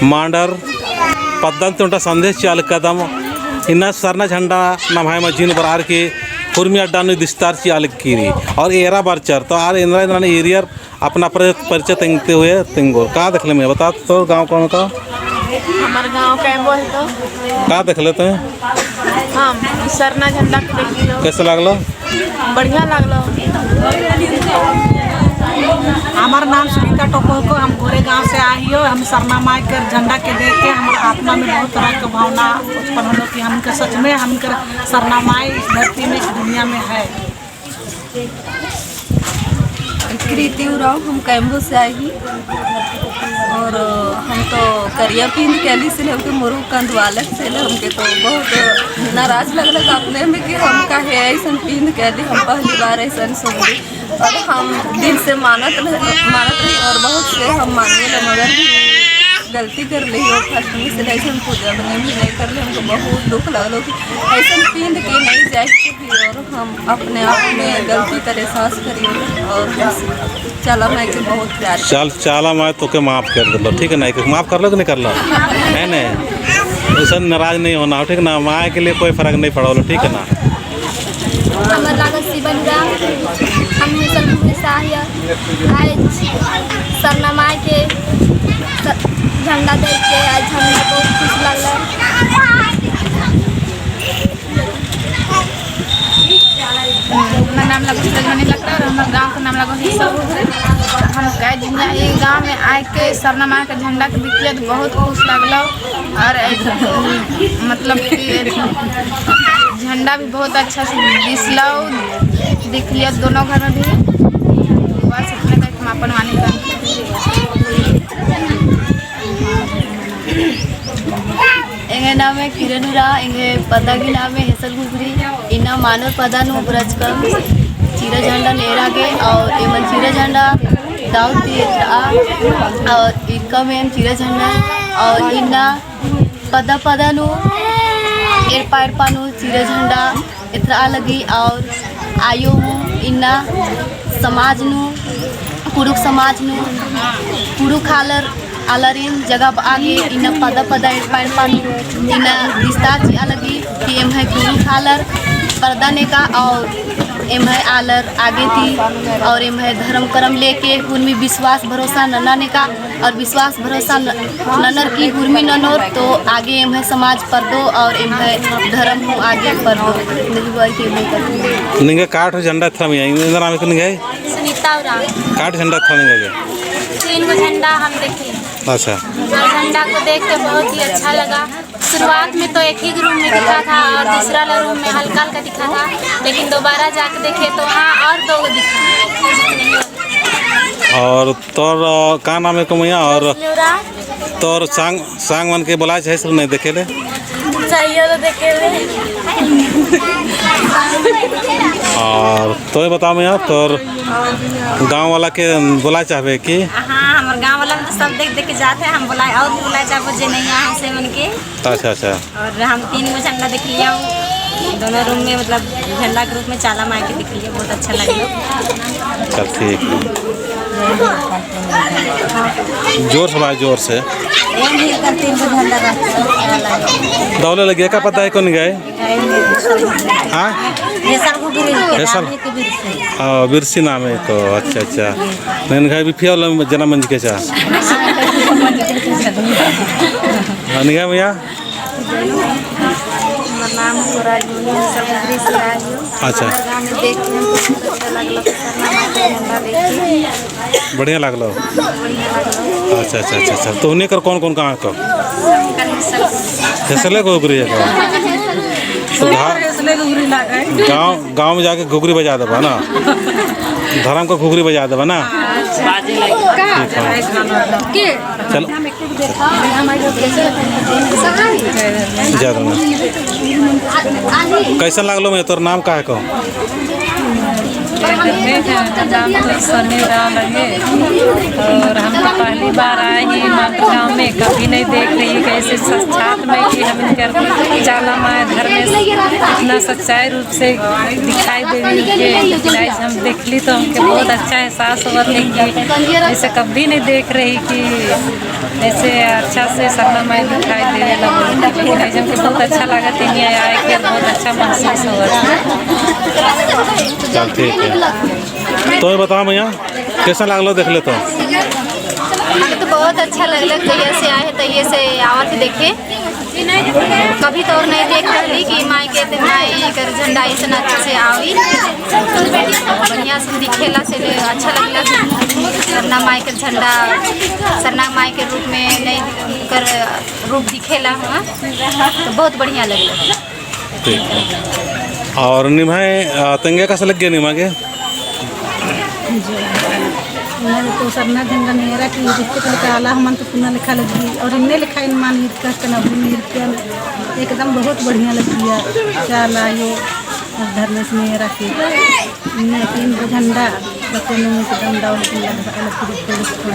मांडर पद्धति उंटा संदेश चाल कदम इन सरना झंडा नमाय मजीन बरार के कुर्मी अड्डा दिस्तार चाल कीरी और एरा बरचर तो आर इंद्रा इंद्रा एरियर अपना परिचय तेंगते हुए तेंगोर का देखले में बता तो गांव कौन था हमार गांव कैम्बो है तो का देख लेते हैं हम सरना झंडा के देखियो कैसे लागलो बढ़िया लागलो। हमार नाम सुनीता टोको हम गोरे गांव से आई हो। हम सरना माई के झंडा के देख के हमारे आत्मा में बहुत तरह की भावना उत्पन्न होलो कि हमके सच में हमके सरना माई इस धरती में इस दुनिया में है। कृति उराव हम कैम्बो से आई ही और हम तो करिया पिंद कैली से हमके मुरुख कंदवालक से हमके तो बहुत नाराज लगल अपने में कि हम का है ऐसा पिंद कैली हम पहली बार ऐसा सुनी और हम दिल से मानत रही और बहुत से हम मानिए मगर गलती कर ली और फर्स्ट में से ऐसा पूजा बने भी नहीं कर ले हमको बहुत दुख लगलो कि ऐसा पिंद के नहीं जाए और हम अपने आप में गलती करे एहसास करिए और चला मैं के बहुत प्यार चाला मैं तो के माफ़ कर दो ठीक है ना माफ़ कर लो कि नहीं कर लो है ना ऐसा नाराज नहीं होना ठीक ना माँ के लिए कोई फर्क नहीं पड़ा ठीक है ना। हमार लागत शिवनुरा हम मिसलपुर से आज सरना माई के झंडा देख के आज हमें बहुत खुश लगल। हमारा नाम लगो सजमनी लगता है और हमारे गांव का नाम लगो हिस्सा। हम कई दिन ये गांव में आए के सरना माई के झंडा के देखिए तो बहुत खुश लगलो और मतलब कि झंडा भी बहुत अच्छा से दिसलो दिख लिया दोनों घर में भी बस इतने का समापन वानी कर इंगे नाम है किरणुरा इंगे पदा की नाम है हेसल गुगरी इना मानव पदा नु ब्रज कम चीरा झंडा नेरा के और एमन चीरा झंडा दाऊद तीर्थ और इनका में चीरा झंडा और इना पदा पदा नु एरपार पानु चीरा झंडा इतना लगी और आयो इना समाज नु पुरुष समाज नु पुरुष आलरिन जगह आगे इन पदा पदा एरपार पानु इन विस्तार जी अलगी कि एम है पुरुष आलर पर्दा ने का और एम है आलर आगे थी और एम है धर्म कर्म लेके उनमें विश्वास भरोसा ननाने का और विश्वास भरोसा ननर की हुर्मी ननोर तो आगे एम है समाज पर दो और एम है धर्म हो आगे पर दो नहीं बोल के निंगे काठ झंडा था मैं इंद्र नाम के निंगे सुनीता उराव काठ झंडा था निंगे 3 गो झंडा हम देखे अच्छा और झंडा को देख के बहुत ही अच्छा लगा। शुरुआत में तो एक ही रूम में दिखा था और दूसरा रूम में हल्का हल्का दिखा था लेकिन दोबारा जाके देखे तो हाँ और 2 दिखा। और तोर का नाम है कमैया और तोर सांग मन के बोला है नहीं देखे ले चाहिए तो देखे ले। और तो बताओ मैं तोर गांव वाला के बोला चाहबे कि हाँ हमारे गांव वाला में तो सब देख देख के जाते हैं हम बुलाए और बुलाए चाहे जे नहीं आए हमसे मन के अच्छा और हम 3 गो झंडा देख लिया दोनों रूम में मतलब झंडा के रूप में चाला मार के दिख लिया बहुत अच्छा लगा। चल ठीक जोर से भाई जोर से दौले लगे का पता है कौन गए हाँ बिरसी नाम है तो अच्छा नैन घाई भी फिर जना मंज के चा निगा भैया नाम अच्छा बढ़िया लगलो अच्छा तो उन्हें कर कौन कहाँ का फैसले को उगरी है गाँव में जाके घुघरी बजा देबा ना धर्म को घुघरी बजा देबा ना चलो कैसा लागलो मैं तोर नाम का है को और हम तो पहली बार आए हैं गाँव में कभी नहीं देख रही है ऐसे साक्षात में कि हम इनकर चाला माँ घर में इतना सच्चाई रूप से दिखाई देवी के आज हम देख ली तो हमके बहुत अच्छा एहसास हुआ कि ऐसे कभी नहीं देख रही कि ऐसे अच्छा से सरना माई दिखाई दे लगे। आज हमको बहुत अच्छा लगा कि यहाँ आए के बहुत अच्छा महसूस हुआ। चल ठीक है, तो बताओ भैया कैसा लागलो देख ले तो? हमें तो बहुत अच्छा लगल, जहिया से आए तहिए से आवत देखे, कभी तो और नहीं देख रही कि माई के माई कर झंडा इतना अच्छा से आई, बढ़िया से दिखेला से अच्छा लगला। सरना माई के झंडा सरना माई के रूप में नहीं कर रूप दिखेला, हाँ तो बहुत बढ़िया लगला। ठीक है, और निभाए तंगे कैसा लग गया निमा के? तो सरना झंडा नेरा की आला हमन तो पुनः लिखा लगी और इन्हें लिखा इन मान का कनबरी एकदम बहुत बढ़िया लगी है। चाला यो धरने से नेरा की इन्हें तीन झंडा बच्चों एकदम डाउन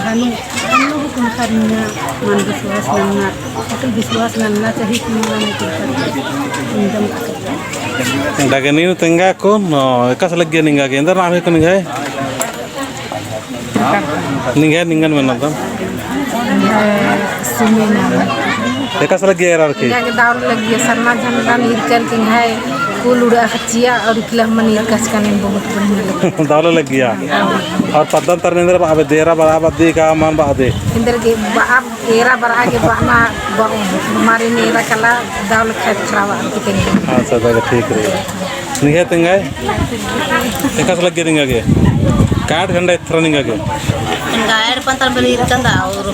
हम लोग को करना मान विश्वास करना अकल विश्वास करना चाहिए कि एकदम डगनी तंगा को कैसा लग गया निंगा के अंदर नाम है को निगाह निंगा निंगन में ना कैसा लग गया यार के दाव लगी है सरना झंडा नीरचल की है कुल उड़ा हचिया और इकला मनी कस का नेम बहुत बढ़िया लगा दाव लग गया। और पद्दन तरनेंद्र बाबे देरा बराबर दी का मान बादे इंदर के आप एरा बरा के बाना हमारे नेरा कला दाव खेत खराब कितने हां सब ठीक रही निंगा तंगा कैसा लग गया निंगा के काट झंडा इतना निंगा के गायर पंतर बली इरकंदा और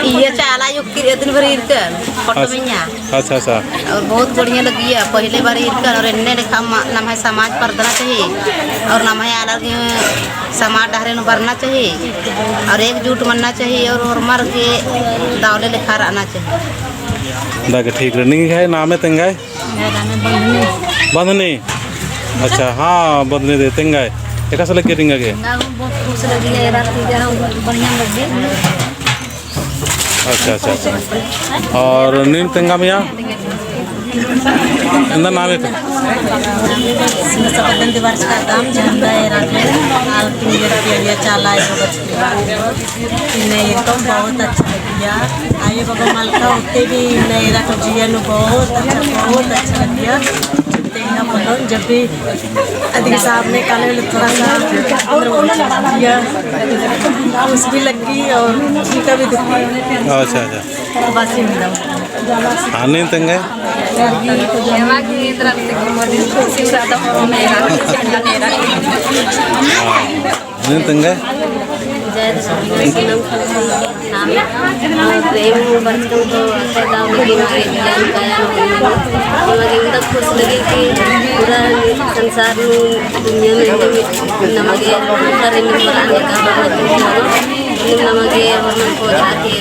ये चाला यो दिन भर इरकन फोटो में अच्छा अच्छा और बहुत बढ़िया लगी है। पहले बार इरकन और इन्ने लिखा नाम है समाज पर्दना चाहिए और नाम है अलग समाज डहरे न भरना चाहिए और एकजुट बनना चाहिए और मर के दावले लिखा रहना चाहिए। दागे ठीक रनिंग है नाम है तंगाय बंधनी अच्छा हाँ बंधनी दे तंगाय कैसा लग गया रिंगा के? बहुत खुश लगी है रात बढ़िया लगी। अच्छा अच्छा अच्छा और नीम तंगा मियाँ अंदर नाम है सबन दिवार का दाम झंडा है आल रुपया चाला नहीं तो बहुत अच्छा लगिया आइए बाबा मालका होते भी नहीं रखो जिया बहुत अच्छा लगिया। जब भी अधिक साहब ने काले थोड़ा सा उस भी लगी और उनका भी दुखी। अच्छा अच्छा बासी मिला आने तंगा नीम तंगा खुश लगे कि पूरा संसार दुनिया में नमगे बनाने का नमगे को जाके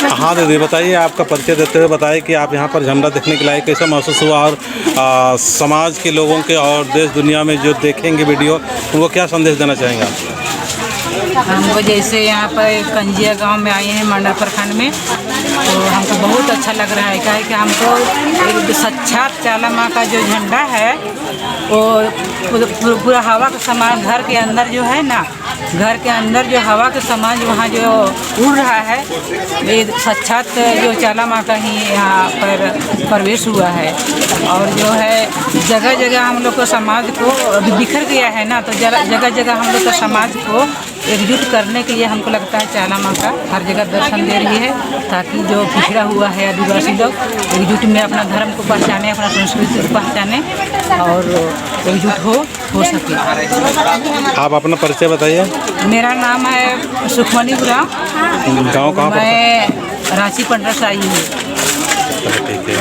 हाँ दीदी बताइए आपका परिचय देते हुए बताइए कि आप यहाँ पर झंडा देखने के लिए कैसा महसूस हुआ और समाज के लोगों के और देश दुनिया में जो देखेंगे वीडियो उनको क्या संदेश देना चाहेंगे आप? हमको जैसे यहाँ पर कंजिया गांव में आए हैं मंडल प्रखंड में तो हमको बहुत अच्छा लग रहा है। क्या है कि हमको एक साक्षात चाला माँ का जो झंडा है वो पूरा हवा का समान घर के अंदर जो है ना घर के अंदर जो हवा के समान वहाँ जो उड़ रहा है ये साक्षात जो चाला माँ का ही यहाँ पर प्रवेश हुआ है। और जो है जगह जगह हम लोग को समाज को बिखर गया है ना तो जगह जगह हम लोग का समाज को एकजुट करने के लिए हमको लगता है चाला माँ का हर जगह दर्शन दे रही है ताकि जो पिछड़ा हुआ है आदिवासी लोग एकजुट में अपना धर्म को पहचाने अपना संस्कृति को पहचाने और एकजुट हो सके। आप अपना परिचय बताइए। मेरा नाम है सुखमनी गुराम गाँव कहाँ पर? मैं रांची पंडरा से आई हूँ। ठीक है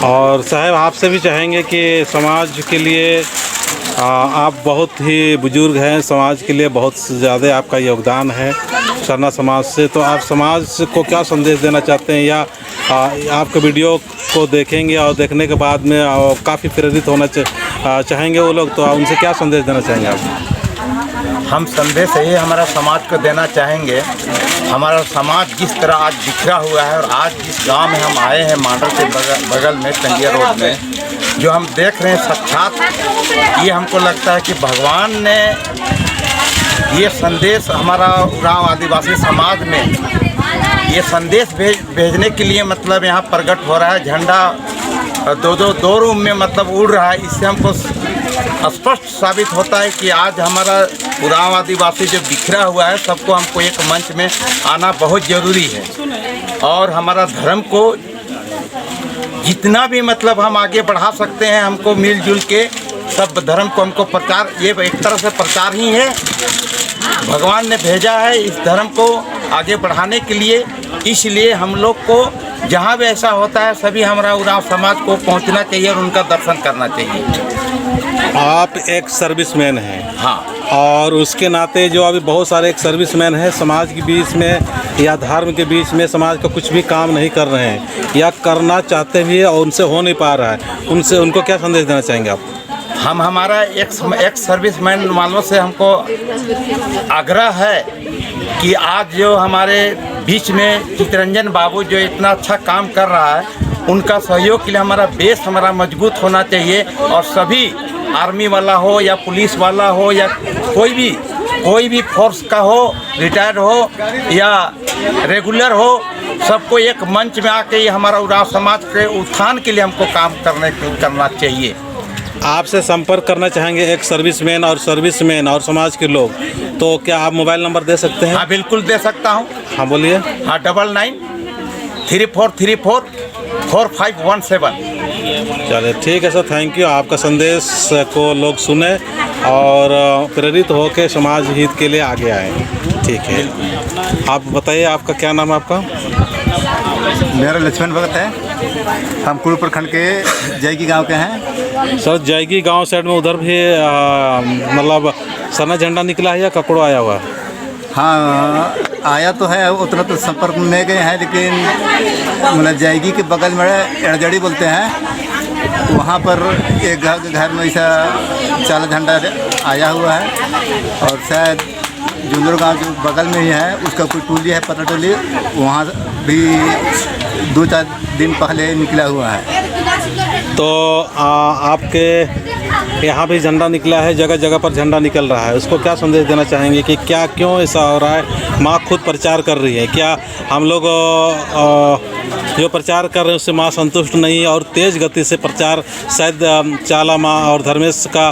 और साहब आपसे भी चाहेंगे कि समाज के लिए आप बहुत ही बुजुर्ग हैं, समाज के लिए बहुत ज़्यादा आपका योगदान है सरना समाज से। तो आप समाज को क्या संदेश देना चाहते हैं, या आपके वीडियो को देखेंगे और देखने के बाद में काफ़ी प्रेरित होना चाहेंगे वो लोग, तो उनसे क्या संदेश देना चाहेंगे आप? हम संदेश यही हमारा समाज को देना चाहेंगे। हमारा समाज जिस तरह आज बिखरा हुआ है, और आज जिस गांव में हम आए हैं मांडर के बगल में टंगिया रोड में, जो हम देख रहे हैं साक्षात, ये हमको लगता है कि भगवान ने ये संदेश हमारा गांव आदिवासी समाज में ये संदेश भेजने के लिए मतलब यहाँ प्रकट हो रहा है। झंडा दो रूम में मतलब उड़ रहा है। इससे हमको स्पष्ट साबित होता है कि आज हमारा गांव आदिवासी जो बिखरा हुआ है, सबको हमको एक मंच में आना बहुत ज़रूरी है। और हमारा धर्म को जितना भी मतलब हम आगे बढ़ा सकते हैं, हमको मिलजुल के सब धर्म को हमको प्रचार, ये एक तरह से प्रचार ही है। भगवान ने भेजा है इस धर्म को आगे बढ़ाने के लिए, इसलिए हम लोग को जहाँ भी ऐसा होता है सभी हमारा उरांव समाज को पहुँचना चाहिए और उनका दर्शन करना चाहिए। आप एक सर्विसमैन हैं। हाँ। और उसके नाते जो अभी बहुत सारे एक सर्विसमैन हैं, समाज के बीच में या धर्म के बीच में समाज का कुछ भी काम नहीं कर रहे हैं या करना चाहते भी हैं और उनसे हो नहीं पा रहा है, उनको क्या संदेश देना चाहेंगे आप? हम हमारा एक सर्विसमैन वालों से हमको आग्रह है कि आज जो हमारे बीच में चितरंजन बाबू जो इतना अच्छा काम कर रहा है, उनका सहयोग के लिए हमारा बेस हमारा मजबूत होना चाहिए। और सभी आर्मी वाला हो या पुलिस वाला हो या कोई भी फोर्स का हो, रिटायर्ड हो या रेगुलर हो, सबको एक मंच में आके ये हमारा उरांव समाज के उत्थान के लिए हमको काम करना चाहिए। आपसे संपर्क करना चाहेंगे एक सर्विसमैन और समाज के लोग, तो क्या आप मोबाइल नंबर दे सकते हैं? हाँ, बिल्कुल दे सकता हूँ। हाँ, बोलिए। हाँ, 99 3434 4517। चलिए ठीक है सर, थैंक यू। आपका संदेश को लोग सुने और प्रेरित होकर समाज हित के लिए आगे आए। ठीक है, आप बताइए आपका क्या नाम है आपका? मेरा लक्ष्मण भगत है। हम कुरू प्रखंड के जयगी गांव के हैं। सर, जयगी गांव साइड में उधर भी मतलब सरना झंडा निकला है या ककड़ो आया हुआ है? हाँ, आया तो है, उतना तो संपर्क में नहीं गए हैं, लेकिन मतलब जयगी के बगल में एड़जड़ी बोलते हैं, वहाँ पर एक घर में ऐसा चाला झंडा आया हुआ है। और शायद जुंदर गांव जो बगल में ही है, उसका कोई टोली है, पता टोली, वहाँ भी 2-4 दिन पहले निकला हुआ है। तो आपके यहाँ भी झंडा निकला है, जगह जगह पर झंडा निकल रहा है, उसको क्या संदेश देना चाहेंगे कि क्या क्यों ऐसा हो रहा है? माँ खुद प्रचार कर रही है, क्या हम लोग जो प्रचार कर रहे हैं उससे माँ संतुष्ट नहीं है और तेज़ गति से प्रचार शायद चाला माँ और धर्मेश का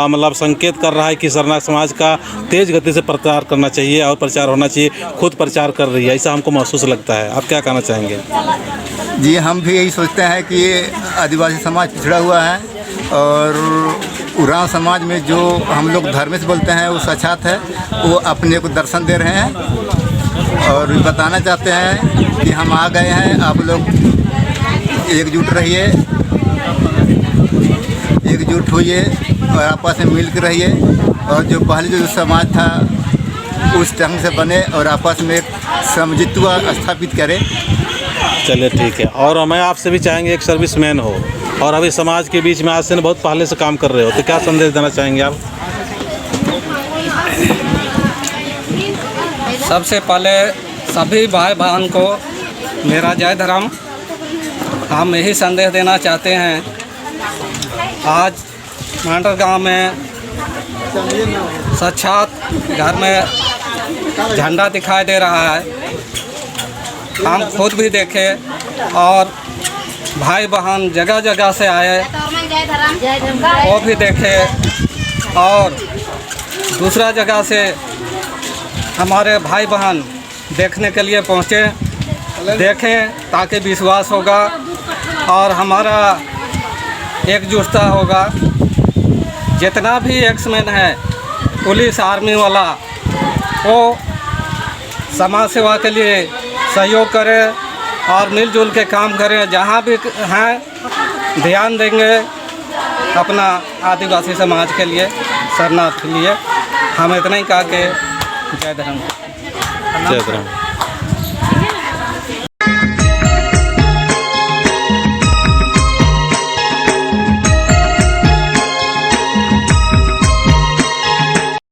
मतलब संकेत कर रहा है कि सरना समाज का तेज़ गति से प्रचार करना चाहिए और प्रचार होना चाहिए, खुद प्रचार कर रही है, ऐसा हमको महसूस लगता है। आप क्या कहना चाहेंगे? जी, हम भी यही सोचते हैं कि ये आदिवासी समाज पिछड़ा हुआ है और उरांव समाज में जो हम लोग धर्मेश बोलते हैं वो साक्षात है, वो अपने को दर्शन दे रहे हैं और बताना चाहते हैं कि हम आ गए हैं, आप लोग एकजुट रहिए, एकजुट होइए और आपस में मिल कर रहिए और जो पहले जो समाज था उस ढंग से बने और आपस में एक समझित्व स्थापित करें। चलिए ठीक है। और मैं आपसे भी चाहेंगे, एक सर्विसमैन हो और अभी समाज के बीच में आज से बहुत पहले से काम कर रहे हो, तो क्या संदेश देना चाहेंगे आप? सबसे पहले सभी भाई बहन को मेरा जय धर्म। हम यही संदेश देना चाहते हैं, आज मांडर गांव में साक्षात घर में झंडा दिखाई दे रहा है, हम खुद भी देखे और भाई बहन जगह जगह से आए वो भी देखे और दूसरा जगह से हमारे भाई बहन देखने के लिए पहुँचे, देखें ताकि विश्वास होगा और हमारा एकजुटता होगा। जितना भी एक्समैन है, पुलिस आर्मी वाला, वो समाज सेवा के लिए सहयोग करें और मिलजुल के काम करें। जहाँ भी हैं ध्यान देंगे अपना आदिवासी समाज के लिए शरणार्थ के लिए हम इतना ही कहा कि जय धर्म। जय धर्म।